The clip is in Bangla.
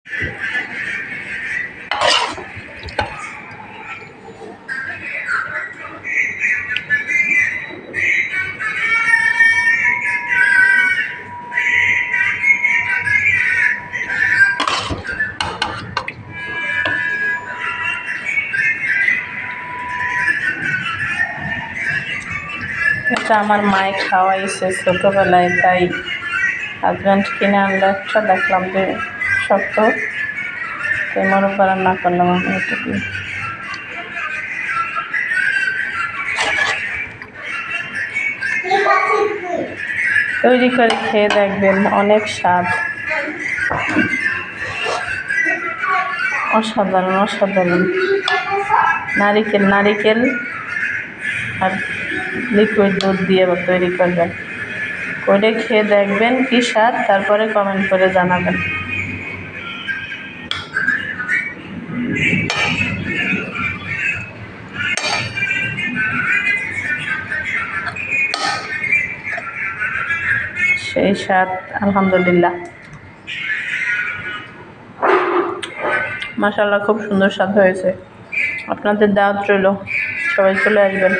এটা আমার মায়ে খাওয়াইছে ছোটোবেলায়, তাই হাজব্যান্ড কিনে আনলে একটা দেখলাম যে শক্ত, তাই মোরব্বা রান্না করলাম আমি এটুকু। তৈরি করে খেয়ে দেখবেন, অনেক স্বাদ, অসাধারণ অসাধারণ। নারিকেল আর লিকুইড দুধ দিয়ে তৈরি করবেন, করে খেয়ে দেখবেন কি স্বাদ, তারপরে কমেন্ট করে জানাবেন। সেই স্বাদ, আলহামদুলিল্লাহ, মাশাআল্লাহ, খুব সুন্দর স্বাদ হয়েছে। আপনাদের দাওয়াত রইল, সবাই চলে আসবেন।